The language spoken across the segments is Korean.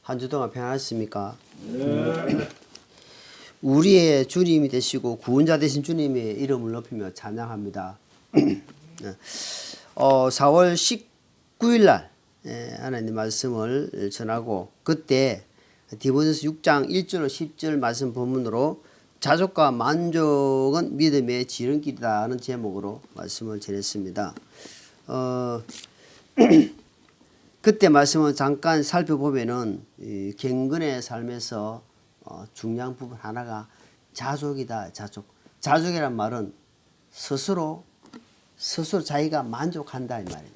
한 주 동안 평안하셨습니까? 우리의 주님이 되시고 구원자 되신 주님의 이름을 높이며 찬양합니다. 4월 19일 날 하나님 말씀을 전하고 그때 디모데후서 6장 1절 10절 말씀 본문으로 자족과 만족은 믿음의 지름길이다 하는 제목으로 말씀을 전했습니다. 그때 말씀을 잠깐 살펴보면은 이 경건의 삶에서 중요한 부분 하나가 자족이다. 자족이란 말은 스스로 자기가 만족한다 이 말입니다.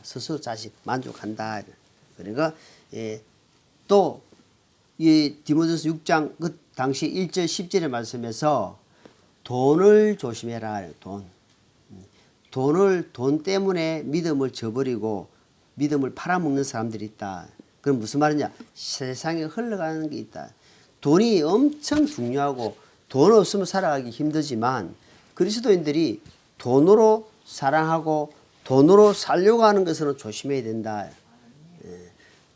스스로 자식 만족한다. 그러니까 또 이 디모데후서 6장 그 당시 1절 10절의 말씀에서 돈을 조심해라. 돈 때문에 믿음을 저버리고 믿음을 팔아먹는 사람들이 있다. 그럼 무슨 말이냐? 세상에 흘러가는 게 있다. 돈이 엄청 중요하고 돈 없으면 살아가기 힘들지만 그리스도인들이 돈으로 사랑하고 돈으로 살려고 하는 것은 조심해야 된다.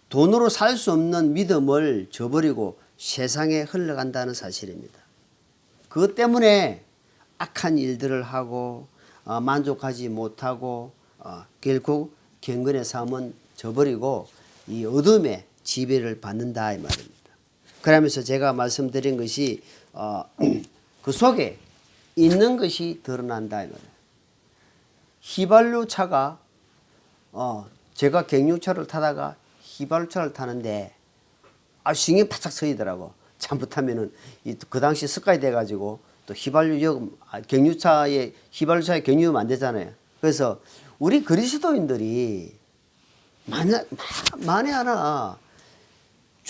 돈으로 살 수 없는 믿음을 저버리고 세상에 흘러간다는 사실입니다. 그것 때문에 악한 일들을 하고 만족하지 못하고 결국 경건의 삶은 저버리고 이 어둠의 지배를 받는다 이 말입니다. 그러면서 제가 말씀드린 것이 그 속에 있는 것이 드러난다 이 말이에요. 휘발유 차가 제가 경유차를 타다가 휘발유차를 타는데 신경이 바짝 쓰이더라고. 잘못하면은 그 당시 습관이 돼가지고 또 경유차에 경유하면 안 되잖아요. 그래서 우리 그리스도인들이 만에 하나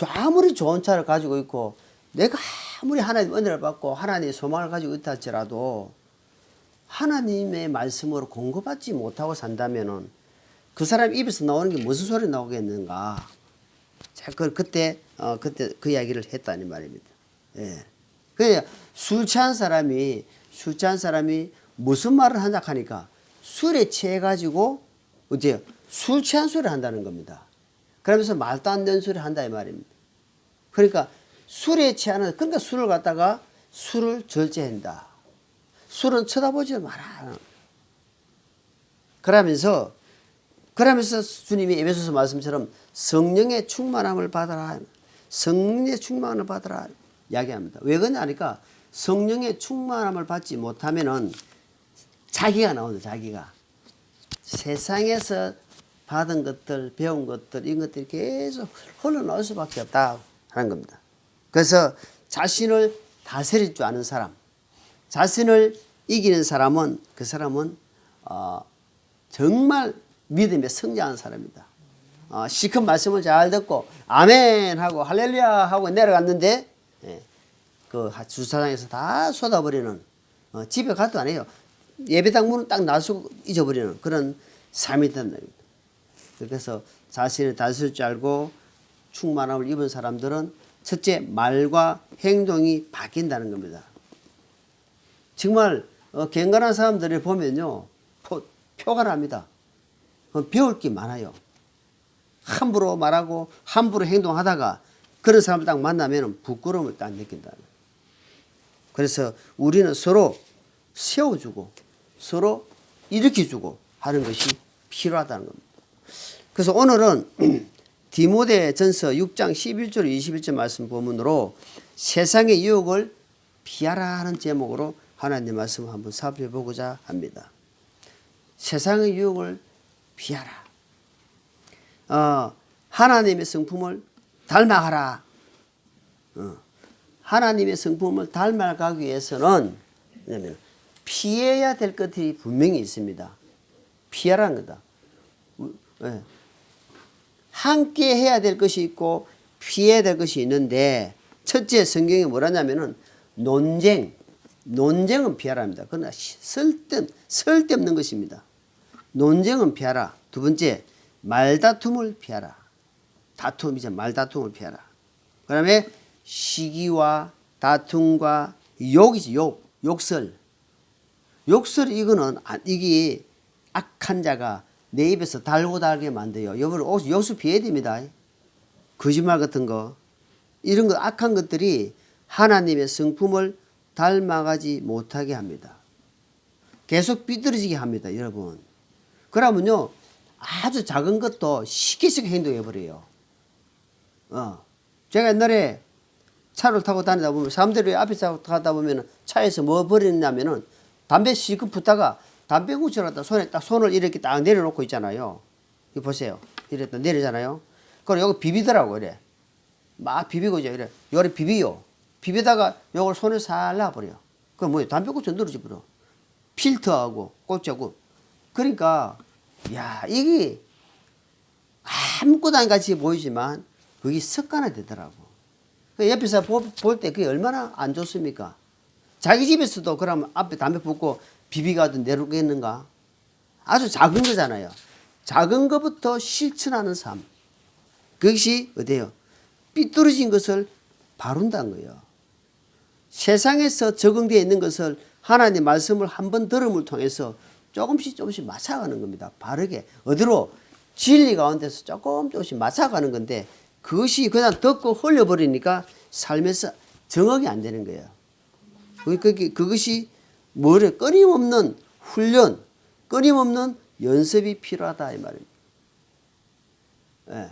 아무리 좋은 차를 가지고 있고 내가 아무리 하나님 은혜를 받고 하나님의 소망을 가지고 있다 할지라도 하나님의 말씀으로 공급받지 못하고 산다면은 그 사람 입에서 나오는 게 무슨 소리 나오겠는가? 그때 그 이야기를 했다는 말입니다. 예. 그러니까 술 취한 사람이 무슨 말을 한다 하니까 술에 취해 가지고 어때요? 술 취한 소리를 한다는 겁니다. 그러면서 말도 안 되는 소리를 한다 이 말입니다. 그러니까 술에 취하는 그러니까 술을 갖다가 술을 절제한다. 술은 쳐다보지 마라. 그러면서 주님이 에베소서 말씀처럼 성령의 충만함을 받아라. 성령의 충만함을 받아라. 이야기합니다. 왜 그러냐 하니까 성령의 충만함을 받지 못하면은 자기가 나온다. 자기가. 세상에서 받은 것들, 배운 것들, 이런 것들이 계속 흘러나올 수밖에 없다 하는 겁니다. 그래서 자신을 다스릴 줄 아는 사람, 자신을 이기는 사람은 그 사람은 정말 믿음에 성장한 사람이다. 시큰 말씀을 잘 듣고 아멘 하고 할렐루야 하고 내려갔는데 그 주차장에서 다 쏟아버리는 집에 가도 안 해요. 예배당 문을 딱 나서고 잊어버리는 그런 삶이 된다. 그래서 자신을 다스릴 줄 알고 충만함을 입은 사람들은 첫째 말과 행동이 바뀐다는 겁니다. 정말 경건한 사람들을 보면요 표가 납니다. 배울 게 많아요. 함부로 말하고 함부로 행동하다가 그런 사람을 딱 만나면 부끄러움을 딱 느낀다. 그래서 우리는 서로 세워주고 서로 일으켜주고 하는 것이 필요하다는 겁니다. 그래서 오늘은 디모데전서 6장 11절 21절 말씀 본문으로 세상의 유혹을 피하라 하는 제목으로 하나님 말씀을 한번 살펴보고자 합니다. 세상의 유혹을 피하라. 하나님의 성품을 닮아가라. 하나님의 성품을 닮아가기 위해서는 피해야 될 것들이 분명히 있습니다. 피하라는 거다. 함께 해야 될 것이 있고 피해야 될 것이 있는데 첫째 성경이 뭐라냐면은 논쟁은 피하랍니다. 그러나 쓸데없는 것입니다. 논쟁은 피하라. 두 번째 말다툼을 피하라. 말다툼을 피하라. 그 다음에 시기와 다툼과 욕이지 욕설 이거는 이게 악한 자가 내 입에서 달고 달게 만들어요. 여러분 욕설 피해야 됩니다. 거짓말 같은 거, 이런 거 악한 것들이 하나님의 성품을 닮아가지 못하게 합니다. 계속 삐뚤어지게 합니다, 여러분. 그러면요, 아주 작은 것도 쉽게 행동해 버려요. 제가 옛날에 차를 타고 다니다 보면 사람들이 앞에 가다 보면 차에서 뭐 버리냐면은 담배 실컷 붙다가 담배 뭉쳐놨다 손에 딱 손을 이렇게 딱 내려놓고 있잖아요. 이거 보세요. 이랬다 내리잖아요. 그럼 요거 비비더라고 이래. 막 비비고 이래. 요래 비비요. 비비다가 요걸 손에 살 놔버려. 그럼 뭐예요? 담배 꽁초 늘어져 버려. 필터하고 꽂자고. 그러니까 야 이게 아무것도 안 같이 보이지만 그게 습관화 되더라고. 옆에서 볼 때 그게 얼마나 안 좋습니까? 자기 집에서도 그러면 앞에 담배 붙고 비비가도 내놓겠는가? 아주 작은 거잖아요. 작은 것부터 실천하는 삶. 그것이 어때요? 삐뚤어진 것을 바른다는 거예요. 세상에서 적응되어 있는 것을 하나님의 말씀을 한번 들음을 통해서 조금씩 맞춰가는 겁니다. 바르게. 어디로? 진리 가운데서 조금씩 맞춰가는 건데 그것이 그냥 듣고 흘려버리니까 삶에서 정확이 안 되는 거예요. 그것이 뭐래? 끊임없는 훈련, 끊임없는 연습이 필요하다 이 말입니다. 예.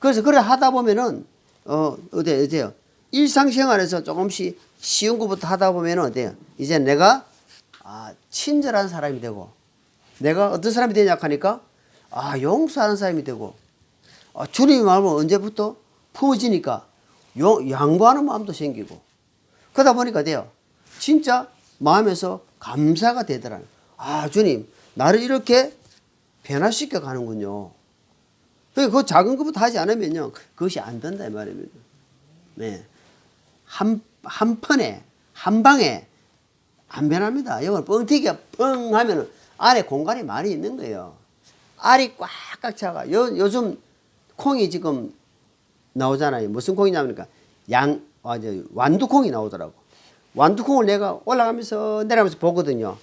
그래서 그래 하다 보면은 어때요? 일상생활에서 조금씩 쉬운 것부터 하다 보면은 어때요? 이제 내가 친절한 사람이 되고 내가 어떤 사람이 되냐 하니까 용서하는 사람이 되고 주님의 마음은 언제부터 품어지니까 양보하는 마음도 생기고 그러다 보니까 돼요. 진짜 마음에서 감사가 되더라고요. 주님 나를 이렇게 변화시켜 가는군요. 그 작은 것부터 하지 않으면요 그것이 안 된다 이 말입니다. 네. 한 판에 한 방에 안 변합니다. 이건 뻥튀기가 뻥 하면 안에 공간이 많이 있는 거예요. 알이 꽉꽉 차가. 요즘 콩이 지금 나오잖아요. 무슨 콩이 나오니까 완두콩이 나오더라고. 완두콩을 내가 올라가면서 내려가면서 보거든요.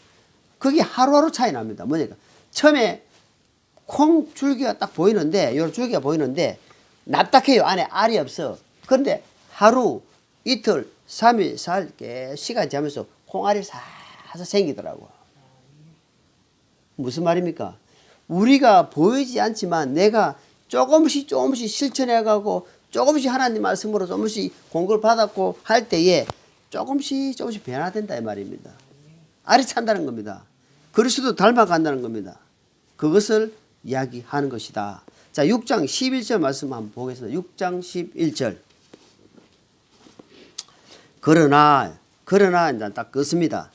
그게 하루하루 차이 납니다. 뭐냐니까 처음에 콩 줄기가 딱 보이는데 요 줄기가 보이는데 납작해요. 안에 알이 없어. 그런데 하루 이틀 3일 4일 시간 지나면서 콩알이 사서 생기더라고. 무슨 말입니까? 우리가 보이지 않지만 내가 조금씩 실천해가고 조금씩 하나님 말씀으로 조금씩 공부를 받았고 할 때에 조금씩 변화된다 이 말입니다. 알이 찬다는 겁니다. 그리스도 닮아간다는 겁니다. 그것을 이야기하는 것이다. 자, 6장 11절 말씀 한번 보겠습니다. 6장 11절. 그러나 이제 딱 그렇습니다.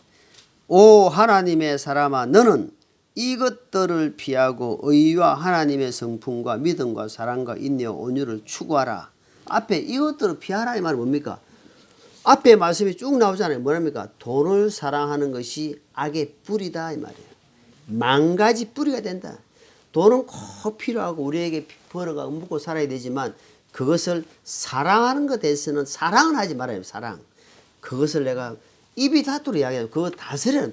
오 하나님의 사람아 너는 이것들을 피하고 의와 하나님의 성품과 믿음과 사랑과 인내와 온유를 추구하라. 앞에 이것들을 피하라 이 말은 뭡니까? 앞에 말씀이 쭉 나오잖아요. 뭐랍니까? 돈을 사랑하는 것이 악의 뿌리다 이 말이에요. 만가지 뿌리가 된다. 돈은 꼭 필요하고 우리에게 벌어가 먹고 살아야 되지만 그것을 사랑하는 것에 대해서는 사랑은 하지 말아요. 사랑. 그것을 내가 입이 닫도록 이야기해요. 그거 다스려요.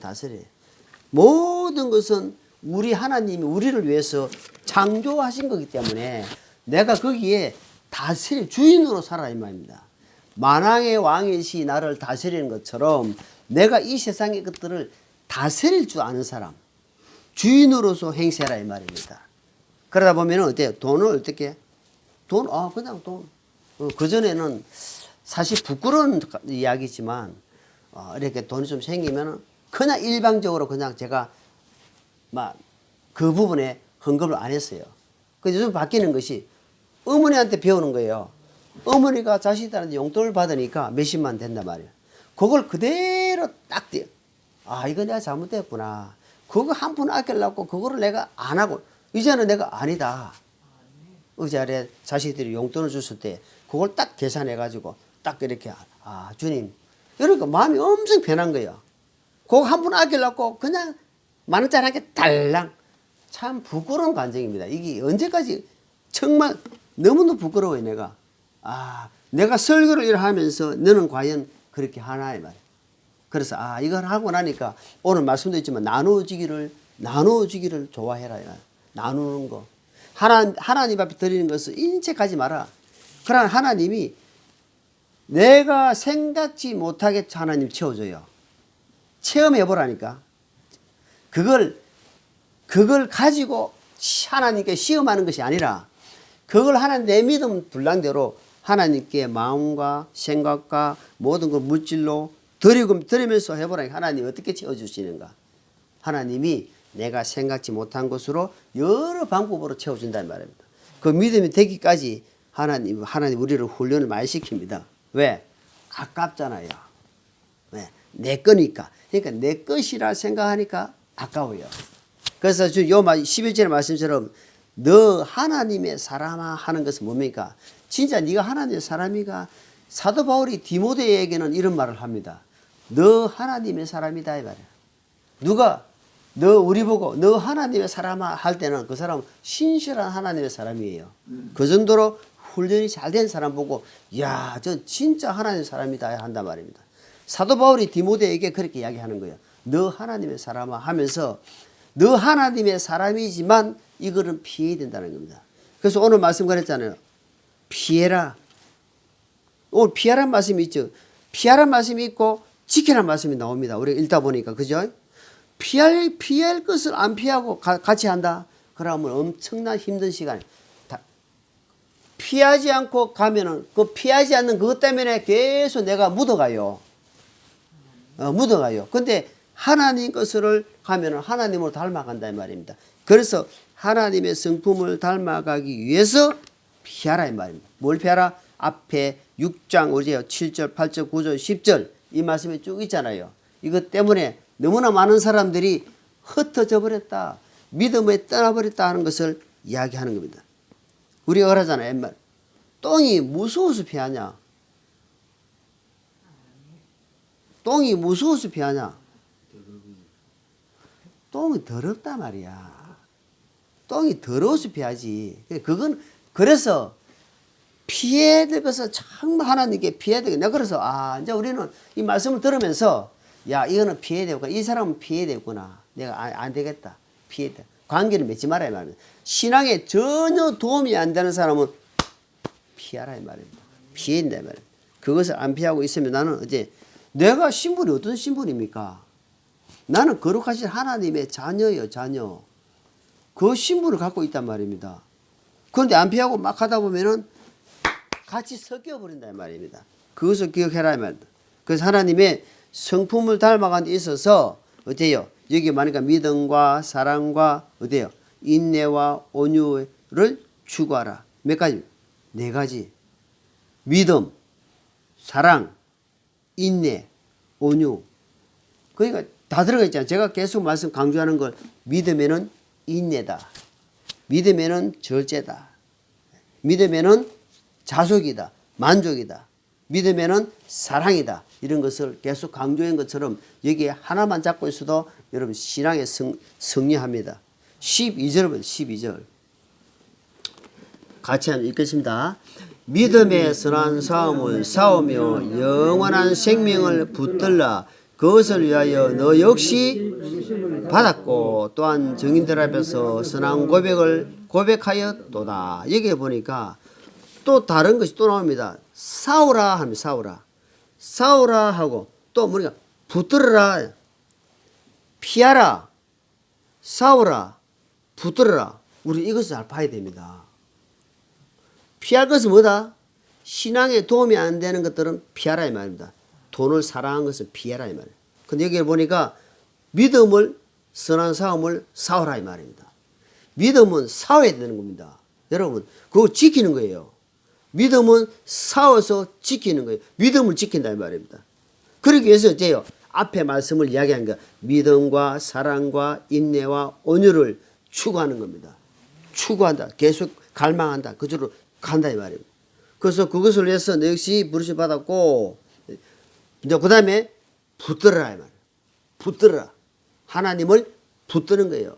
모든 것은 우리 하나님이 우리를 위해서 창조하신 거기 때문에 내가 거기에 다스릴 주인으로 살아라 이 말입니다. 만왕의 왕이시 나를 다스리는 것처럼 내가 이 세상의 것들을 다스릴 줄 아는 사람 주인으로서 행세하라 이 말입니다. 그러다 보면 어때요? 돈을 어떻게? 그냥 돈. 그전에는 사실 부끄러운 이야기지만 이렇게 돈이 좀 생기면 그냥 일방적으로 그냥 제가 막 그 부분에 헌금을 안 했어요. 그래서 요즘 바뀌는 것이 어머니한테 배우는 거예요. 어머니가 자식들한테 용돈을 받으니까 몇십만 된단 말이에요. 그걸 그대로 딱 떼요. 이거 내가 잘못됐구나. 그거 한 푼 아끼려고 그거를 내가 안 하고 이제는 내가 아니다. 의자에 자식들이 용돈을 줬을 때 그걸 딱 계산해 가지고 딱 이렇게 주님 그러니까 마음이 엄청 변한 거예요. 그거 한 푼 아끼려고 그냥 만 원짜리 한 개 달랑 참 부끄러운 감정입니다. 이게 언제까지 정말 너무너무 부끄러워요. 내가 설교를 이렇게 하면서 너는 과연 그렇게 하나 이 말이에요. 그래서 이걸 하고 나니까 오늘 말씀도 있지만 나누어지기를 좋아해라. 나누는 거. 하나님 앞에 드리는 것을 인책하지 마라. 그러나 하나님이 내가 생각지 못하게 하나님 채워줘요. 체험해 보라니까. 그걸 가지고 하나님께 시험하는 것이 아니라 그걸 하나님 내 믿음 분량대로 하나님께 마음과 생각과 모든 걸 물질로 드리면서 해보라니까. 하나님 어떻게 채워주시는가. 하나님이 내가 생각지 못한 것으로 여러 방법으로 채워준다는 말입니다. 그 믿음이 되기까지 하나님 우리를 훈련을 많이 시킵니다. 왜? 아깝잖아요. 왜? 내 거니까. 그러니까 내 것이라 생각하니까 아까워요. 그래서 요 11절의 말씀처럼 너 하나님의 사람아 하는 것은 뭡니까? 진짜 네가 하나님의 사람이가. 사도 바울이 디모데에게는 이런 말을 합니다. 너 하나님의 사람이다 이 말이야. 누가 너 우리 보고 너 하나님의 사람아 할 때는 그 사람은 신실한 하나님의 사람이에요. 그 정도로 훈련이 잘 된 사람 보고 야, 저 진짜 하나님의 사람이다 한단 말입니다. 사도 바울이 디모데에게 그렇게 이야기하는 거예요. 너 하나님의 사람아 하면서 너 하나님의 사람이지만 이거는 피해야 된다는 겁니다. 그래서 오늘 말씀 그랬잖아요. 피해라. 오늘 피하라는 말씀이 있죠. 피하라는 말씀이 있고 지키라는 말씀이 나옵니다. 우리가 읽다 보니까 그죠? 피할 것을 안 피하고 같이 한다. 그러면 엄청난 힘든 시간. 피하지 않고 가면은 그 피하지 않는 그것 때문에 계속 내가 묻어가요. 묻어가요. 근데 하나님 것을 가면은 하나님으로 닮아간다 이 말입니다. 그래서 하나님의 성품을 닮아가기 위해서 피하라 이 말입니다. 뭘 피하라? 앞에 6장 7절, 8절, 9절, 10절 이 말씀이 쭉 있잖아요. 이것 때문에 너무나 많은 사람들이 흩어져 버렸다. 믿음에 떠나버렸다 하는 것을 이야기하는 겁니다. 우리가 그러잖아요. 옛말 똥이 무서워서 피하냐? 똥이 무서워서 피하냐? 똥이 더럽다 말이야. 똥이 더러워서 피하지. 그건 그래서 피해야 될 것을 정말 하나님께 피해야 되겠네. 내가 그래서 이제 우리는 이 말씀을 들으면서 야 이거는 피해야 되고 이 사람은 피해야 되구나. 내가 안 되겠다. 피해야 돼. 관계를 맺지 말아야 말입니다. 신앙에 전혀 도움이 안 되는 사람은 피하라 이 말입니다. 피해야 된다 이 말입니다. 그것을 안 피하고 있으면 나는 이제 내가 신분이 어떤 신분입니까? 나는 거룩하신 하나님의 자녀예요. 자녀. 그 신분을 갖고 있단 말입니다. 그런데 안 피하고 막 하다 보면은 같이 섞여버린다 이 말입니다. 그것을 기억해라 이 말입니다. 그래서 하나님의 성품을 닮아간 데 있어서 어때요? 여기 말하니까 믿음과 사랑과 어때요? 인내와 온유를 추구하라. 몇 가지? 4가지. 믿음, 사랑, 인내, 온유. 그러니까 다 들어가 있잖아요. 제가 계속 말씀 강조하는 걸 믿음에는 인내다. 믿음에는 절제다. 믿음에는 자속이다. 만족이다. 믿음에는 사랑이다. 이런 것을 계속 강조한 것처럼 여기에 하나만 잡고 있어도 여러분 신앙에 승리합니다. 12절 12절 같이 한번 읽겠습니다. 믿음의 선한 싸움을 싸우며 영원한 생명을 붙들라. 그것을 위하여 너 역시 받았고 또한 증인들 앞에서 선한 고백을 고백하였도다. 여기에 보니까 또 다른 것이 또 나옵니다. 싸우라 하면 싸우라. 싸우라 하고 또 우리가 붙들어라. 피하라. 싸우라. 붙들어라. 우리 이것을 잘 봐야 됩니다. 피할 것은 뭐다? 신앙에 도움이 안 되는 것들은 피하라 이 말입니다. 돈을 사랑한 것은 피하라 이 말이에요. 근데 여기 보니까 믿음을 선한 싸움을 싸우라 이 말입니다. 믿음은 싸워야 되는 겁니다. 여러분 그거 지키는 거예요. 믿음은 싸워서 지키는 거예요. 믿음을 지킨다 이 말입니다. 그러기 위해서 어째요? 앞에 말씀을 이야기한 거 믿음과 사랑과 인내와 온유를 추구하는 겁니다. 추구한다. 계속 갈망한다. 그쪽으로 간다 이 말입니다. 그래서 그것을 위해서 너 역시 부르심 받았고 이제 그 다음에 붙들어라 이 말이에요. 붙들어라. 하나님을 붙드는 거예요.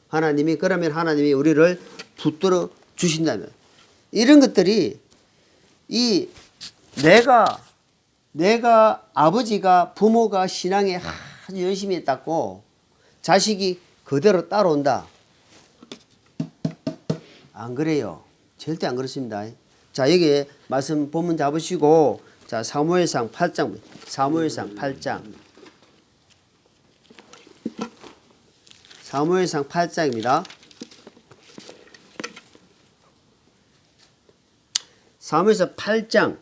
하나님이 그러면 하나님이 우리를 붙들어 주신다면 이런 것들이 이 내가 아버지가 부모가 신앙에 아주 열심히 했다고 자식이 그대로 따라온다. 안 그래요. 절대 안 그렇습니다. 자, 여기 말씀 본문 잡으시고, 자, 사무엘상 8장, 사무엘상 8장. 사무엘상 8장입니다. 사무엘상 8장.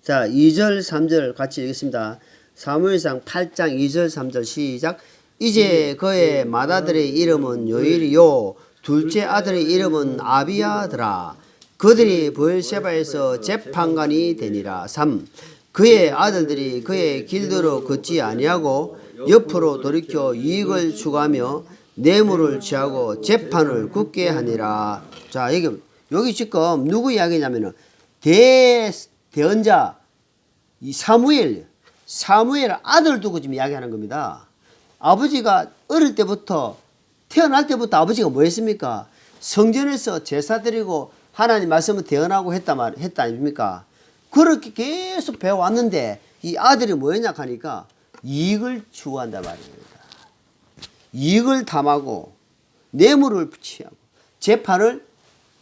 자, 2절, 3절 같이 읽겠습니다. 사무엘상 8장 2절, 3절 시작. 이제 그의 맏아들의 이름은 요엘이요 둘째 아들의 이름은 아비야더라. 그들이 브엘세바에서 재판관이 되니라. 3. 그의 아들들이 그의 길대로 걷지 아니하고 옆으로 돌이켜 이익을 추구하며 뇌물을 취하고 재판을 굳게 하니라. 자, 여기 지금 누구 이야기냐면은 대언자 이 사무엘 아들 두고 지금 이야기하는 겁니다. 아버지가 어릴 때부터 태어날 때부터 아버지가 뭐 했습니까? 성전에서 제사 드리고 하나님 말씀을 대언하고 했다 아닙니까? 그렇게 계속 배워왔는데 이 아들이 뭐였냐 하니까 이익을 추구한단 말입니다. 이익을 탐하고 뇌물을 취하고 재판을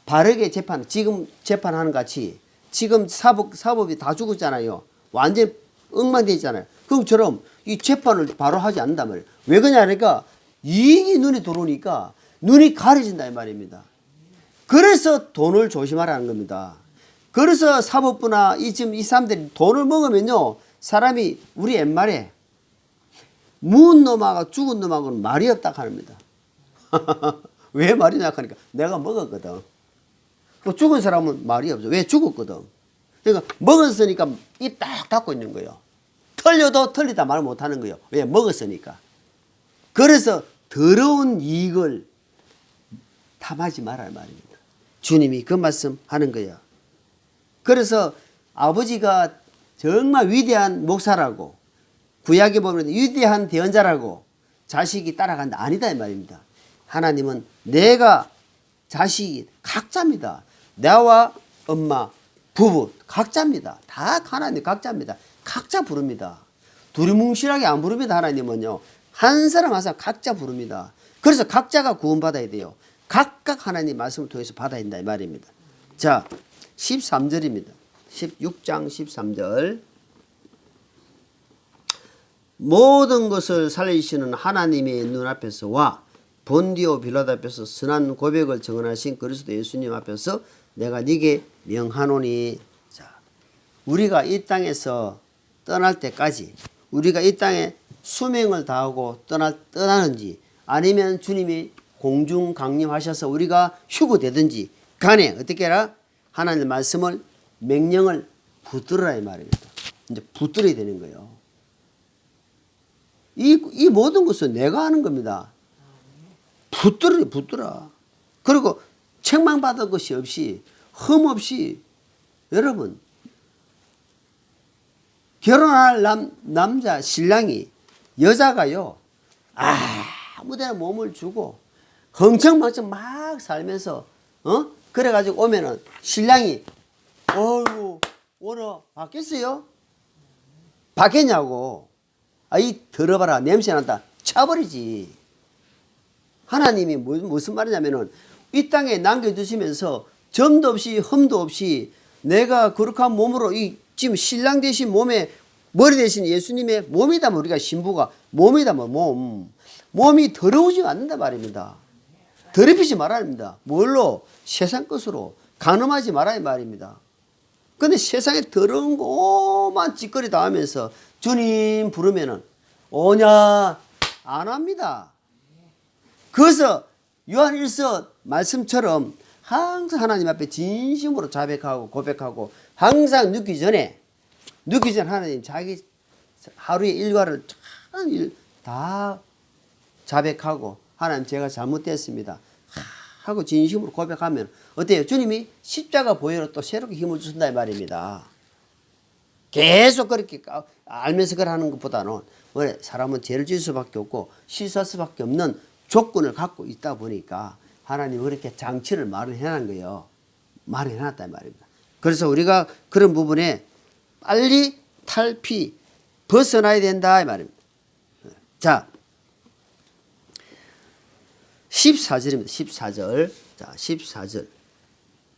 바르게 지금 재판하는 같이 지금 사법이 다 죽었잖아요. 완전 엉망되어 있잖아요. 그것처럼 이 재판을 바로 하지 않는단 말이에요. 왜 그러냐니까 이익이 눈에 들어오니까 눈이 가려진다 이 말입니다. 그래서 돈을 조심하라는 겁니다. 그래서 사법부나 지금 이 사람들이 돈을 먹으면요, 사람이 우리 옛말에 묵은 놈하고 죽은 놈하고는 말이 없다 합니다. 왜 말이 없냐 하니까 내가 먹었거든. 죽은 사람은 말이 없어. 왜 죽었거든. 그러니까 먹었으니까 입 딱 닫고 있는 거예요. 털려도 털리다 말 못하는 거예요. 왜? 먹었으니까. 그래서 더러운 이익을 탐하지 말라는 말입니다. 주님이 그 말씀 하는 거예요. 그래서 아버지가 정말 위대한 목사라고 구약에 보면 위대한 대언자라고 자식이 따라간다. 아니다 이 말입니다. 하나님은 내가 자식이 각자입니다. 나와 엄마, 부부 각자입니다. 다 하나님 각자입니다. 각자 부릅니다. 두리뭉실하게 안 부릅니다. 하나님은요. 한 사람 한 사람 각자 부릅니다. 그래서 각자가 구원받아야 돼요. 각각 하나님 말씀을 통해서 받아야 된다 이 말입니다. 자, 13절입니다. 16장 13절. 모든 것을 살리시는 하나님의 눈앞에서와 본디오 빌라도 앞에서 선한 고백을 증언하신 그리스도 예수님 앞에서 내가 네게 명하노니. 자, 우리가 이 땅에서 떠날 때까지 우리가 이 땅에 수명을 다하고 떠나는지 아니면 주님이 공중 강림하셔서 우리가 휴거되든지 간에 어떻게 해라? 하나님의 말씀을 명령을 붙들어라 이 말입니다. 이제 붙들어야 되는 거예요. 이 모든 것은 내가 하는 겁니다. 붙들어. 그리고 책망받은 것이 없이 흠 없이 여러분 결혼할 남자 신랑이 여자가요 아무데나 몸을 주고 흥청망청 막 살면서 그래가지고 오면은 신랑이 어이구 오늘 바뀌었어요? 바뀌었냐고. 이 들어봐라 냄새 난다 차버리지. 하나님이 무슨 말이냐면은 이 땅에 남겨두시면서 점도 없이 흠도 없이 내가 거룩한 몸으로 지금 신랑 대신 몸에 머리 대신 예수님의 몸이다 우리가 신부가 몸이다 몸이 더러우지 않는다 말입니다. 더럽히지 말아야 합니다. 뭘로? 세상 것으로 간음하지 말아야 말입니다. 근데 세상에 더러운 것만 짓거리 다 하면서 주님 부르면은 오냐 안 합니다. 그래서 요한일서 말씀처럼 항상 하나님 앞에 진심으로 자백하고 고백하고 항상 눕기 전에 하나님 자기 하루의 일과를 다 자백하고 하나님 제가 잘못됐습니다 하고 진심으로 고백하면 어때요? 주님이 십자가 보혈로 또 새롭게 힘을 주신다 이 말입니다. 계속 그렇게 알면서 그러는 것보다는 원래 사람은 죄를 지을 수밖에 없고 실수할 수밖에 없는 조건을 갖고 있다 보니까 하나님은 그렇게 장치를 마련해놓은 거예요. 마련해놨다 이 말입니다. 그래서 우리가 그런 부분에 빨리 탈피 벗어나야 된다 이 말입니다. 자, 14절입니다. 14절. 자, 14절.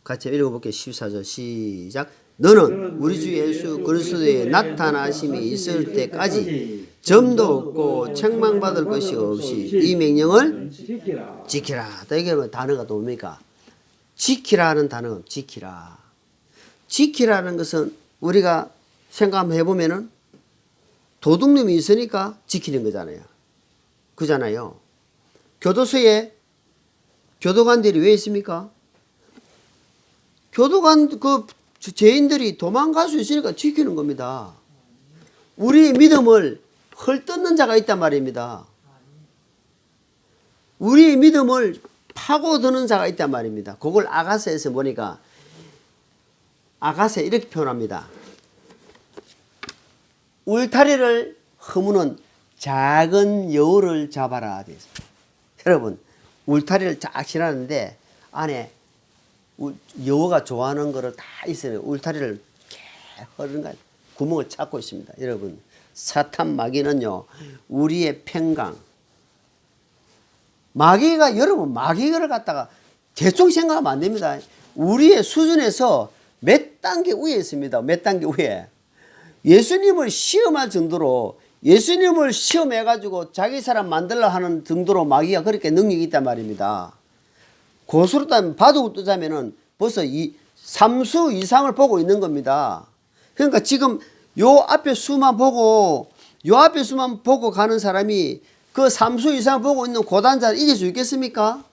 같이 읽어볼게요. 14절 시작. 너는 우리 주 예수 그리스도의 나타나심이 있을 때까지 점도 없고 책망받을 것이 없이 이 명령을 지키라. 이게 뭐 단어가 뭡니까? 지키라는 단어. 지키라. 지키라는 것은 우리가 생각 한번 해보면은 도둑놈이 있으니까 지키는 거잖아요. 그잖아요. 교도소에 교도관들이 왜 있습니까? 교도관 그 죄인들이 도망갈 수 있으니까 지키는 겁니다. 우리의 믿음을 헐뜯는 자가 있단 말입니다. 우리의 믿음을 파고드는 자가 있단 말입니다. 그걸 아가서에서 보니까 아가서 이렇게 표현합니다. 울타리를 허무는 작은 여우를 잡아라. 여러분, 울타리를 쫙 지나는데 안에 여우가 좋아하는 거를 다 있어요. 울타리를 이렇게 흐르는 구멍을 찾고 있습니다. 여러분, 사탄 마귀는요, 우리의 평강. 마귀가, 여러분, 마귀를 갖다가 대충 생각하면 안 됩니다. 우리의 수준에서 몇 단계 위에 있습니다. 몇 단계 위에. 예수님을 시험할 정도로, 예수님을 시험해가지고 자기 사람 만들려 하는 정도로 마귀가 그렇게 능력이 있단 말입니다. 고수로 따면 바둑을 뜨자면은 벌써 3수 이상을 보고 있는 겁니다. 그러니까 지금 요 앞에 수만 보고 가는 사람이 그 3수 이상 보고 있는 고단자를 이길 수 있겠습니까?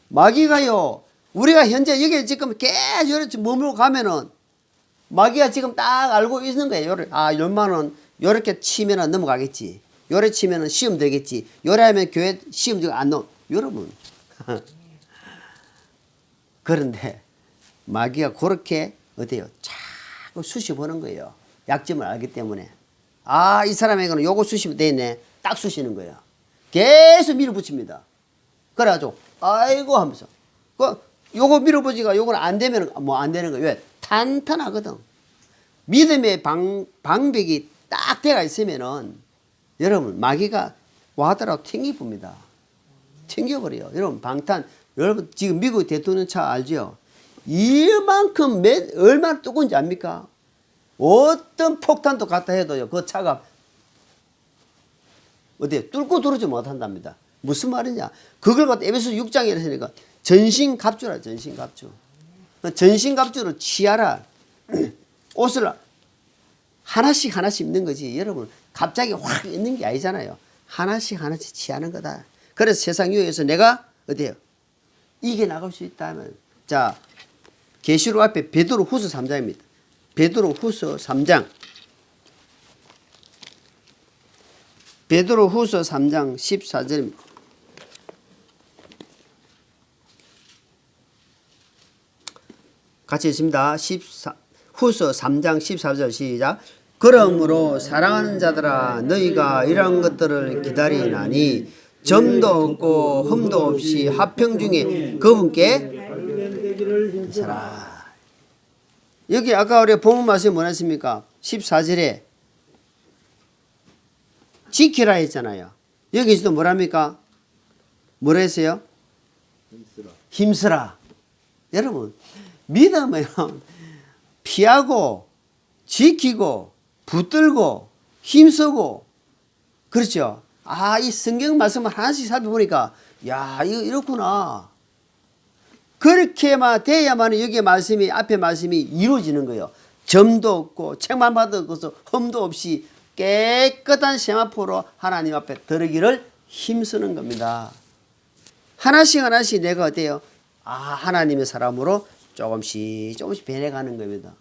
마귀가요, 우리가 현재 여기 지금 계속 이렇게 머물고 가면은 마귀가 지금 딱 알고 있는 거예요. 요만은 요렇게 치면은 넘어가겠지. 요래 치면은 시험 되겠지. 요래 하면 교회 시험 안 넣어. 여러분. 그런데 마귀가 그렇게 어때요? 자꾸 쑤셔보는 거예요. 약점을 알기 때문에. 이 사람에게는 요거 쑤시면 되네. 딱 쑤시는 거예요. 계속 밀어붙입니다. 그래가지고 아이고 하면서 요거 밀어보지가 요건 안 되면 뭐 안 되는 거예요. 왜? 탄탄하거든. 믿음의 방벽이 딱 되어 있으면은 여러분 마귀가 와더라도 튕겨봅니다. 튕겨버려요. 여러분 여러분 지금 미국 대통령 차 알죠? 이만큼 얼마나 뜨거운지 압니까? 어떤 폭탄도 갖다 해도요, 그 차가 어때요? 뚫고 들어오지 못한답니다. 무슨 말이냐? 그걸 갖다 에베소 6장에 했으니까 전신갑주라. 전신갑주. 전신갑주로 취하라. 옷을 하나씩 입는 거지. 여러분 갑자기 확 입는 게 아니잖아요. 하나씩 취하는 거다. 그래서 세상 유혹에서 내가 어때요? 이겨나갈 수 있다면, 자, 계시록 앞에 베드로후서 3장입니다. 베드로후서 3장. 베드로후서 3장 14절입니다. 같이 있습니다. 후서 3장 14절 시작. 그러므로 사랑하는 자들아 너희가 이러한 것들을 기다리나니 점도 없고 흠도 없이 화평 중에 그분께 서라. 여기 아까 우리 본문 말씀이 뭐랬습니까? 14절에 지키라 했잖아요. 여기서도 뭐랍니까? 뭐라 했어요? 힘쓰라. 여러분 믿음은 피하고 지키고 붙들고 힘쓰고 그렇죠. 이 성경 말씀을 하나씩 살펴보니까 야 이거 이렇구나. 그렇게만 돼야만 여기 말씀이 앞에 말씀이 이루어지는 거예요. 점도 없고 책망받을 것도 흠도 없이 깨끗한 세마포로 하나님 앞에 들어기를 힘쓰는 겁니다. 하나씩 내가 어때요? 하나님의 사람으로 조금씩 변해가는 겁니다.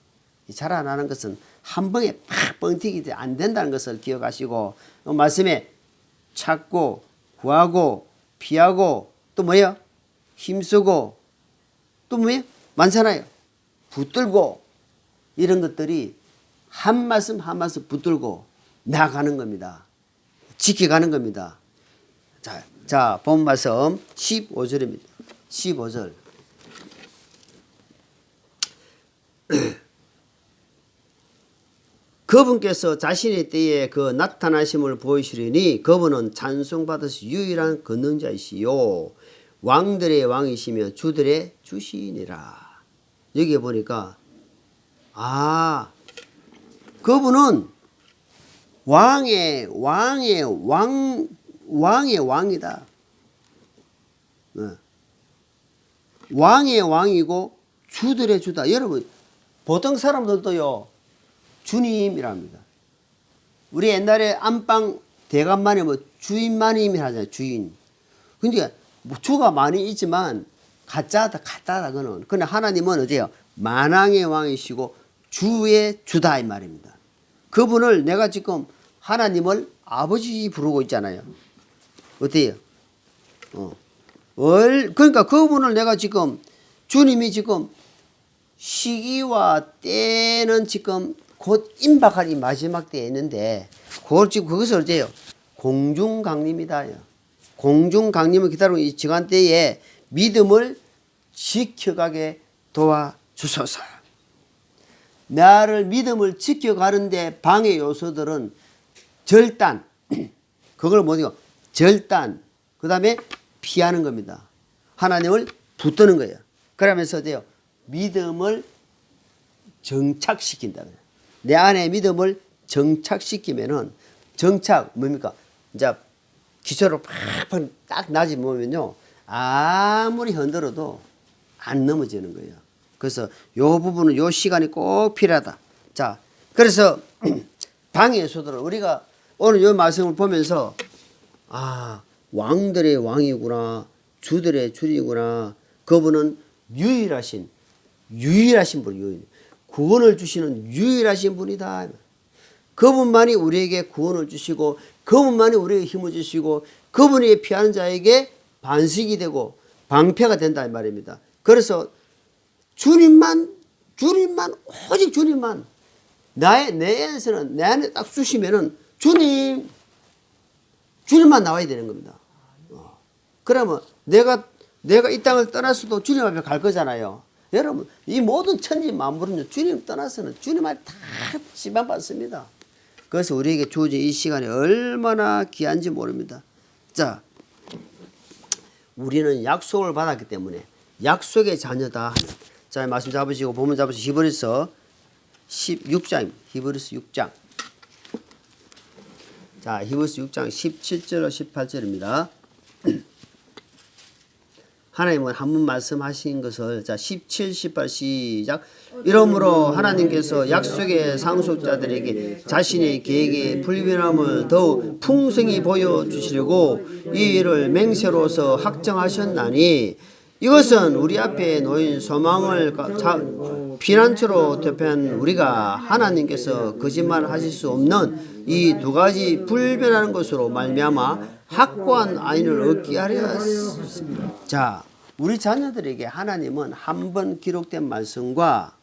자라나는 것은 한 방에 팍 뻥튀기 안 된다는 것을 기억하시고 말씀에 찾고 구하고 피하고 또 뭐예요? 힘쓰고 또 뭐예요? 많잖아요. 붙들고 이런 것들이 한 말씀 붙들고 나가는 겁니다. 지켜가는 겁니다. 자, 본 말씀 15절입니다. 15절. 그분께서 자신의 때에 그 나타나심을 보이시리니 그분은 찬송받으시 유일한 권능자이시요 왕들의 왕이시며 주들의 주시니라. 여기에 보니까 그분은 왕의 왕이다. 왕의 왕이고 주들의 주다. 여러분 보통 사람들도요 주님이랍니다. 우리 옛날에 안방 대감만에 뭐 주인마님이 하잖아요. 주인. 근데 뭐 주가 많이 있지만 가짜다 그거는. 그러나 하나님은 어때요? 만왕의 왕이시고 주의 주다 이 말입니다. 그분을 내가 지금 하나님을 아버지 부르고 있잖아요. 어때요? 그러니까 그분을 내가 지금 주님이 지금 시기와 때는 지금 곧 임박할 이 마지막 때에 있는데 그것을 어때요? 공중강림이다. 공중강림을 기다리고 이 지간 때에 믿음을 지켜가게 도와주소서. 나를 믿음을 지켜가는데 방해 요소들은 절단, 그걸 뭐죠? 절단, 그 다음에 피하는 겁니다. 하나님을 붙드는 거예요. 그러면서 어때요? 믿음을 정착시킨다. 내 안에 믿음을 정착시키면은 정착 뭡니까? 이제 기초로 팍팍 딱 낮이 보면요 아무리 흔들어도 안 넘어지는 거예요. 그래서 요 부분은 요 시간이 꼭 필요하다. 자, 그래서 방해 소들은 우리가 오늘 요 말씀을 보면서 왕들의 왕이구나, 주들의 주이구나. 그분은 유일하신 분, 구원을 주시는 유일하신 분이다. 그분만이 우리에게 구원을 주시고 그분만이 우리에게 힘을 주시고 그분이 피하는 자에게 반석이 되고 방패가 된다 이 말입니다. 그래서 주님만 오직 주님만 내 안에서는 내 안에 딱 주시면은 주님만 나와야 되는 겁니다. 그러면 내가 이 땅을 떠났어도 주님 앞에 갈 거잖아요. 여러분 이 모든 천지 만물은요 주님 떠나서는 주님 앞에 다 지배받습니다. 그래서 우리에게 주어진 이 시간이 얼마나 귀한지 모릅니다. 자, 우리는 약속을 받았기 때문에 약속의 자녀다. 자, 말씀 잡으시고 본문 잡으시고 히브리서 16장입니다. 히브리서 6장. 자, 히브리서 6장 17절 18절입니다. 하나님은 한 번 말씀하신 것을 자 17, 18 시작. 이러므로 하나님께서 약속의 상속자들에게 자신의 계획의 불변함을 더욱 풍성히 보여주시려고 이 일을 맹세로서 확정하셨나니 이것은 우리 앞에 놓인 소망을 피난처로 대표한 우리가 하나님께서 거짓말하실 수 없는 이 두 가지 불변하는 것으로 말미암아 확고한 안위를 얻게 하려 했습니다. 자, 우리 자녀들에게 하나님은 한 번 기록된 말씀과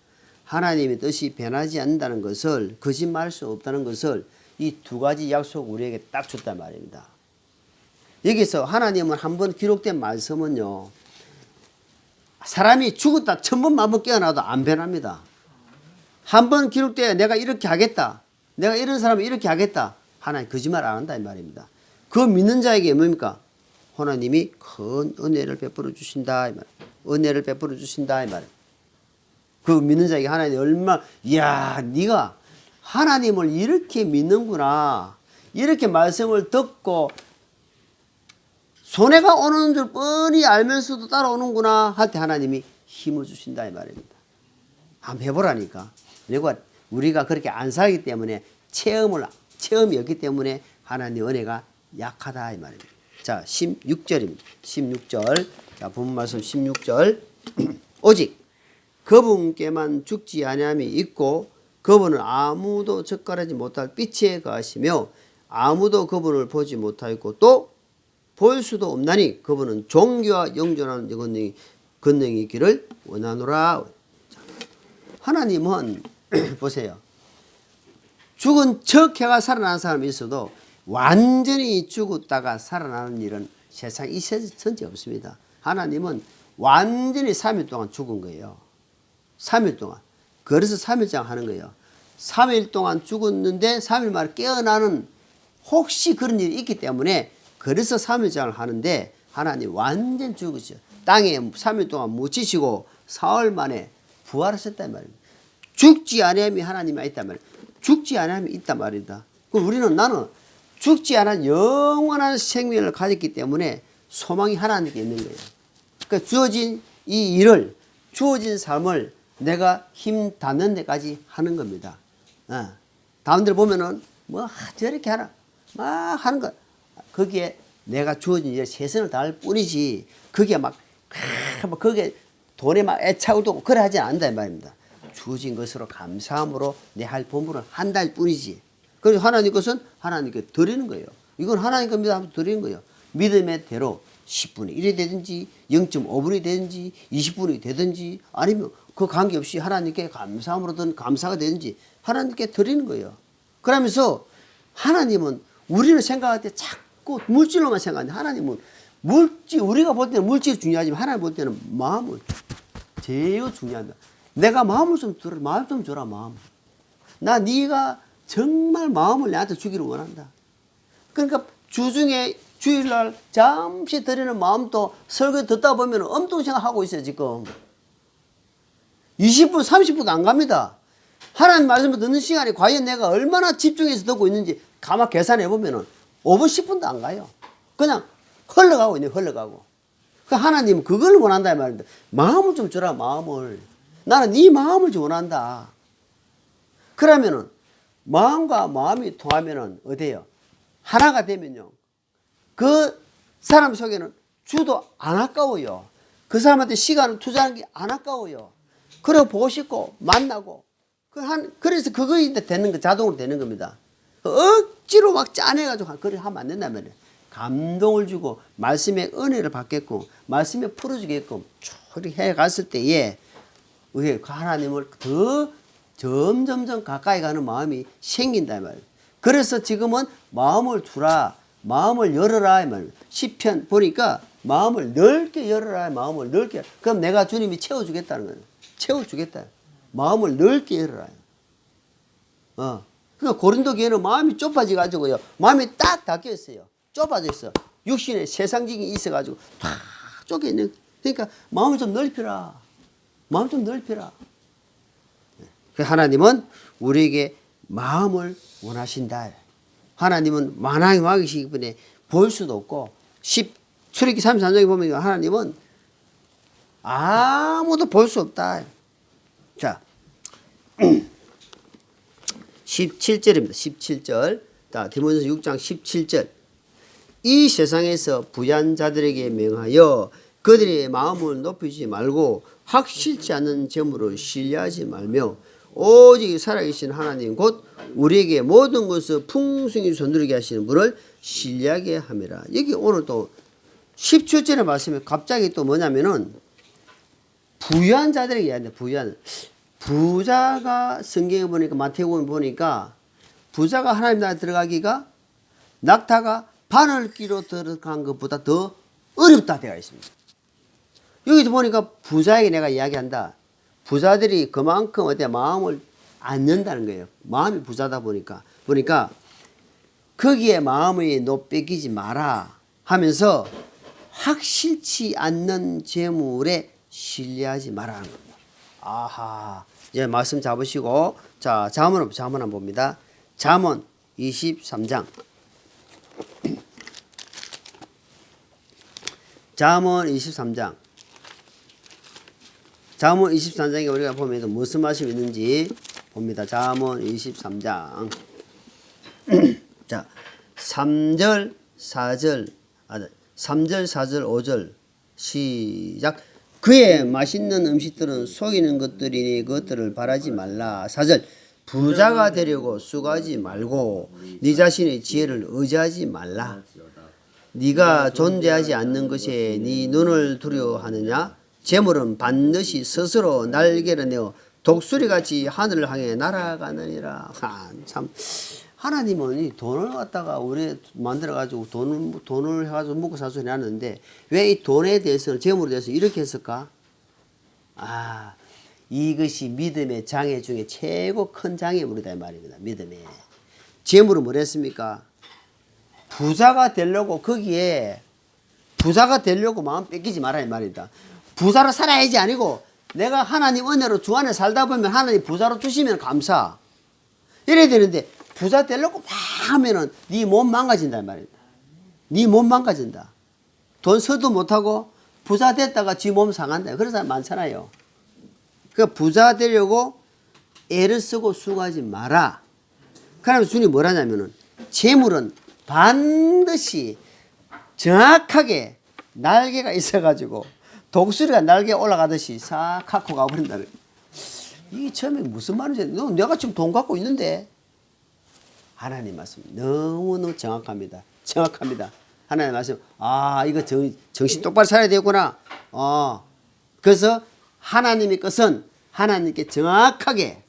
하나님의 뜻이 변하지 않는다는 것을, 거짓말할 수 없다는 것을 이 두 가지 약속 우리에게 딱 줬단 말입니다. 여기서 하나님은 한 번 기록된 말씀은요, 사람이 죽었다 1000번 만번 깨어나도 안 변합니다. 한 번 기록돼 내가 이렇게 하겠다, 내가 이런 사람을 이렇게 하겠다, 하나님 거짓말 안 한다 이 말입니다. 그 믿는 자에게 뭡니까? 하나님이 큰 은혜를 베풀어 주신다 이 말. 은혜를 베풀어 주신다 이 말. 그 믿는 자에게 하나님이 얼마나, 이야 네가 하나님을 이렇게 믿는구나, 이렇게 말씀을 듣고 손해가 오는 줄 뻔히 알면서도 따라오는구나 할 때 하나님이 힘을 주신다 이 말입니다. 한번 해보라니까. 그리고 우리가 그렇게 안 살기 때문에 체험이 없기 때문에 하나님의 은혜가 약하다 이 말입니다. 자, 16절입니다. 16절. 자, 본문 말씀 16절. 오직 그분께만 죽지 아니함이 있고 그분은 아무도 접근하지 못할 빛에 거하시며 아무도 그분을 보지 못하였고 또 볼 수도 없나니 그분은 종교와 영존하는 권능이 있기를 원하노라. 하나님은 보세요. 죽은 척 해가 살아나는 사람이 있어도 완전히 죽었다가 살아나는 일은 세상에 있었던 적 없습니다. 하나님은 완전히 3일 동안 죽은 거예요. 3일 동안. 그래서 3일장 하는 거예요. 3일 동안 죽었는데 3일 만에 깨어나는 혹시 그런 일이 있기 때문에 그래서 3일장을 하는데 하나님 완전 죽으셔. 땅에 3일 동안 묻히시고 사흘 만에 부활하셨단 말입니다. 죽지 아니함이 하나님이 있단 말이에요. 죽지 아니함이 있단 말이다. 그럼 나는 죽지 않은 영원한 생명을 가졌기 때문에 소망이 하나님께 있는 거예요. 그러니까 주어진 이 일을, 주어진 삶을 내가 힘 닿는 데까지 하는 겁니다. 다음들 보면은 뭐 저렇게 하나 막 하는 거, 거기에 내가 주어진 일에 최선을 다할 뿐이지 거기에 막 거기에 돈에 막 애착을 두고 그래 하지 않는다 이 말입니다. 주어진 것으로 감사함으로 내 할 본분을 한다 할 뿐이지. 그래서 하나님 것은 하나님께 드리는 거예요. 이건 하나님 겁니다 하면서 드리는 거예요. 믿음의 대로 10분의 1이 되든지 0.5분이 되든지 20분이 되든지 아니면 그 관계없이 하나님께 감사함으로든 감사가 되든지 하나님께 드리는 거예요. 그러면서 하나님은 우리는 생각할 때 자꾸 물질로만 생각하는데 하나님은 우리가 볼 때는 물질이 중요하지만 하나님 볼 때는 마음을 제일 중요하다. 내가 마음을 좀 들어, 마음 좀 줘라, 마음. 네가 정말 마음을 나한테 주기를 원한다. 그러니까 주중에 주일날 잠시 드리는 마음도 설교 듣다 보면 엄청 생각하고 있어요, 지금. 20분, 30분도 안 갑니다. 하나님 말씀을 듣는 시간이 과연 내가 얼마나 집중해서 듣고 있는지 가만 계산해 보면 5분, 10분도 안 가요. 그냥 흘러가고 있네요, 흘러가고. 하나님은 그걸 원한다, 이 말입니다. 마음을 좀 주라, 마음을. 나는 네 마음을 좀 원한다. 그러면은, 마음과 마음이 통하면은, 어때요? 하나가 되면요. 그 사람 속에는 주도 안 아까워요. 그 사람한테 시간을 투자하는 게 안 아까워요. 그래 보고 싶고, 만나고. 그래서 그거인데 되는 거, 자동으로 되는 겁니다. 억지로 막 짜내가지고, 그래 하면 안 된단 말이에요. 감동을 주고, 말씀의 은혜를 받겠고, 말씀에 풀어주게끔, 이렇게 해 갔을 때에, 하나님을 더 점점점 가까이 가는 마음이 생긴다, 이 말이에요. 그래서 지금은 마음을 주라, 마음을 열어라, 이 말이에요. 시편 보니까 마음을 넓게 열어라, 마음을 넓게. 그럼 내가 주님이 채워주겠다는 거예요. 채워주겠다. 마음을 넓게 열어라. 그러니까 고린도 교회는 마음이 좁아져가지고요. 마음이 딱 닫혀 있어요. 좁아져 있어. 육신에 세상적인 게 있어가지고 다 쫓겨 있는. 그러니까 마음을 좀 넓히라. 마음 좀 넓히라. 하나님은 우리에게 마음을 원하신다. 하나님은 만왕의 왕이시기 때문에 볼 수도 없고 출애굽기 33장에 보면 하나님은 아무도 볼 수 없다. 자 17절입니다. 17절. 자, 디모데전서 6장 17절. 이 세상에서 부유한 자들에게 명하여 그들의 마음을 높이지 말고 확실치 않은 재물을 신뢰하지 말며 오직 살아계신 하나님 곧 우리에게 모든 것을 풍성히 손누리게 하시는 분을 신뢰하게 함이라. 여기 오늘 또 17절의 말씀에 갑자기 또 뭐냐면은 부유한 자들에게 이야기합니다. 부자가 성경에 보니까 마태복음에 보니까 부자가 하나님 나라에 들어가기가 낙타가 바늘기로 들어간 것보다 더 어렵다 되어 있습니다. 여기서 보니까 부자에게 내가 이야기한다. 부자들이 그만큼 마음을 안 연다는 거예요. 마음이 부자다 보니까 거기에 마음이 뺏기지 마라 하면서 확실치 않는 재물에 신뢰하지 말라는 겁니다. 아하, 이제 말씀 잡으시고 자 잠언 한번 봅니다. 잠언 23장. 잠언 23장. 잠언 23장에 우리가 보면 무슨 말씀이 있는지 봅니다. 잠언 23장. 자, 3절, 4절, 5절 시작. 그의 맛있는 음식들은 속이는 것들이니 그것들을 바라지 말라. 4절. 부자가 되려고 수고하지 말고 네 자신의 지혜를 의지하지 말라. 네가 존재하지 않는 것에 네 눈을 두려워하느냐? 재물은 반드시 스스로 날개를 내어 독수리같이 하늘을 향해 날아가느니라. 참 하나님은 이 돈을 갖다가 우리 만들어 가지고 돈을 해가지고 먹고 살 소리 하는데 왜 이 돈에 대해서는 재물에 대해서 이렇게 했을까? 이것이 믿음의 장애 중에 최고 큰 장애물이다 이 말입니다. 믿음에 재물은 뭐랬습니까? 부자가 되려고 거기에 부자가 되려고 마음 뺏기지 말아야 말이다. 부자로 살아야지 아니고 내가 하나님 은혜로 주 안에 살다 보면 하나님 부자로 주시면 감사. 이래야 되는데 부자 되려고 막 하면은 네 몸 망가진단 말이다. 네 몸 망가진다. 돈 써도 못하고 부자 됐다가 지 몸 상한다. 그런 사람 많잖아요. 그러니까 부자 되려고 애를 쓰고 수고하지 마라. 그러면 주님이 뭐라냐면은 재물은 반드시 정확하게 날개가 있어가지고 독수리가 날개에 올라가듯이 싹 갖고 가버린다는. 이게 처음에 무슨 말인지, 내가 지금 돈 갖고 있는데. 하나님 말씀 너무너무 정확합니다. 정확합니다. 하나님 말씀, 이거 정신 똑바로 차려야 되구나. 그래서 하나님의 것은 하나님께 정확하게,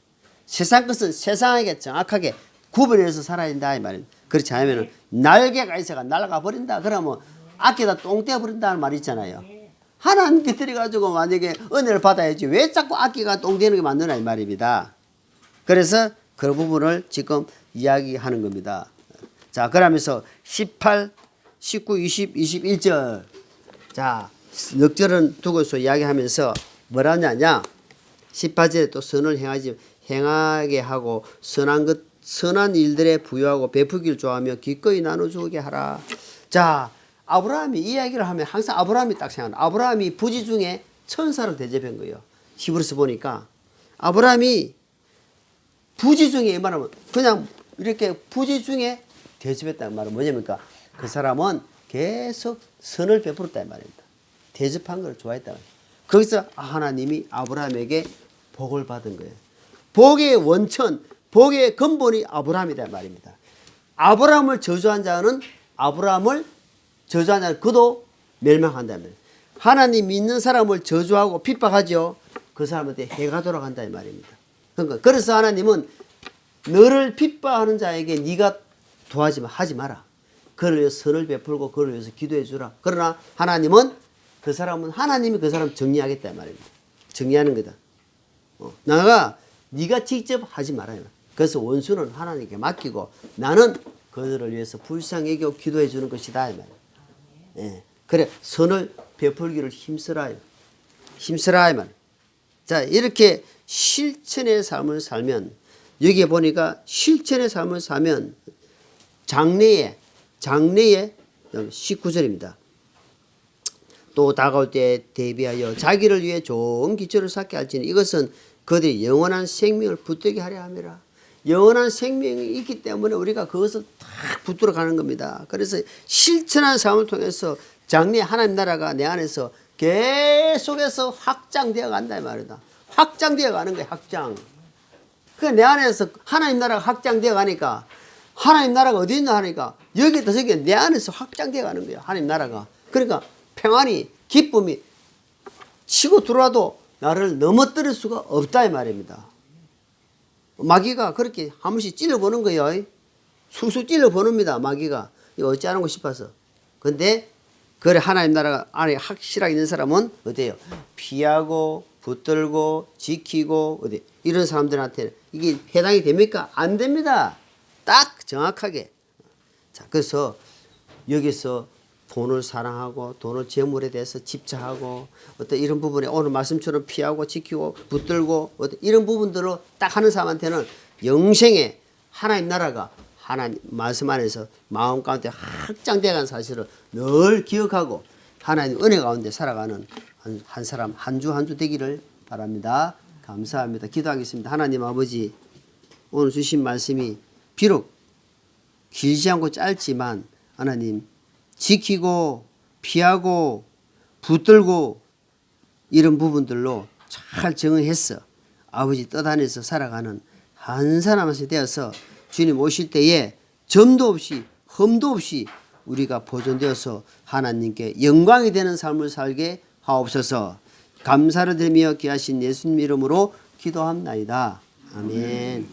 세상 것은 세상에게 정확하게 구분해서 살아야 된다 이 말입니다. 그렇지 않으면 날개가 있어가 날아가 버린다. 그러면 아끼다 똥 떼어버린다는 말이 있잖아요. 하나님께 드려가지고 만약에 은혜를 받아야지 왜 자꾸 아끼가 똥 떼는 게 만드나 이 말입니다. 그래서 그 부분을 지금 이야기하는 겁니다. 자, 그러면서 18, 19, 20, 21절. 자, 넉 절은 두고서 이야기하면서 뭐라 하냐냐. 18절에 또 선을 행하게 하고 선한 일들에 부여하고 베푸기를 좋아하며 기꺼이 나눠주게 하라. 자, 아브라함이 이 이야기를 하면 항상 아브라함이 딱 생각나. 아브라함이 부지 중에 천사를 대접한 거예요. 히브리서 보니까 아브라함이 부지 중에 말하면 그냥 이렇게 부지 중에 대접했다는 말은 뭐냐니까 그 사람은 계속 선을 베풀었다는 말입니다. 대접한 걸 좋아했다는 말입니다. 거기서 하나님이 아브라함에게 복을 받은 거예요. 복의 원천, 복의 근본이 아브라함이란 말입니다. 아브라함을 저주한 자는 그도 멸망한다는 말이에요. 하나님 믿는 사람을 저주하고 핍박하죠. 그 사람한테 해가 돌아간다는 말입니다. 그러니까 그래서 하나님은 너를 핍박하는 자에게 네가 하지 마라. 그를 위해서 선을 베풀고 그를 위해서 기도해 주라. 그러나 하나님이 그 사람 정리하겠다 말입니다. 정리하는 거다. 네가 직접 하지 말아요. 그래서 원수는 하나님께 맡기고 나는 그들을 위해서 불쌍히 여겨 기도해 주는 것이다 이 말이에요. 예. 그래 선을 베풀기를 힘쓰라 이 말. 자, 이렇게 실천의 삶을 살면 여기에 보니까 실천의 삶을 살면 장래에 19절입니다. 또 다가올 때에 대비하여 자기를 위해 좋은 기초를 쌓게 할지니 이것은 그들이 영원한 생명을 붙들게 하려 함이라. 영원한 생명이 있기 때문에 우리가 그것을 딱 붙들어 가는 겁니다. 그래서 실천한 삶을 통해서 장래 하나님 나라가 내 안에서 계속해서 확장되어 간다 이 말이다. 확장되어 가는 거예요. 확장. 그 내 안에서 하나님 나라가 확장되어 가니까 하나님 나라가 어디 있나 하니까 여기부터 저기 내 안에서 확장되어 가는 거예요. 하나님 나라가. 그러니까 평안이 기쁨이 치고 들어와도 나를 넘어뜨릴 수가 없다 이 말입니다. 마귀가 그렇게 한 번씩 찔러보는 거예요. 쑥쑥 찔러보는입니다. 마귀가. 이거 어찌하는 거 싶어서. 근데 그래 하나님 나라가 안에 확실하게 있는 사람은 어때요? 피하고 붙들고 지키고 어디 이런 사람들한테 이게 해당이 됩니까? 안 됩니다. 딱 정확하게. 자, 그래서 여기서 돈을 사랑하고 돈을 재물에 대해서 집착하고 어떤 이런 부분에 오늘 말씀처럼 피하고 지키고 붙들고 어떤 이런 부분들로 딱 하는 사람한테는 영생에 하나님 나라가 하나님 말씀 안에서 마음 가운데 확장되어가는 사실을 늘 기억하고 하나님 은혜 가운데 살아가는 한 사람 한 주 한 주 되기를 바랍니다. 감사합니다. 기도하겠습니다. 하나님 아버지, 오늘 주신 말씀이 비록 길지 않고 짧지만 하나님 지키고 피하고 붙들고 이런 부분들로 잘 정응해서 아버지 뜻 안에서 살아가는 한 사람이 되어서 주님 오실 때에 점도 없이 흠도 없이 우리가 보존되어서 하나님께 영광이 되는 삶을 살게 하옵소서. 감사를 드리며 귀하신 예수님 이름으로 기도합나이다. 아멘.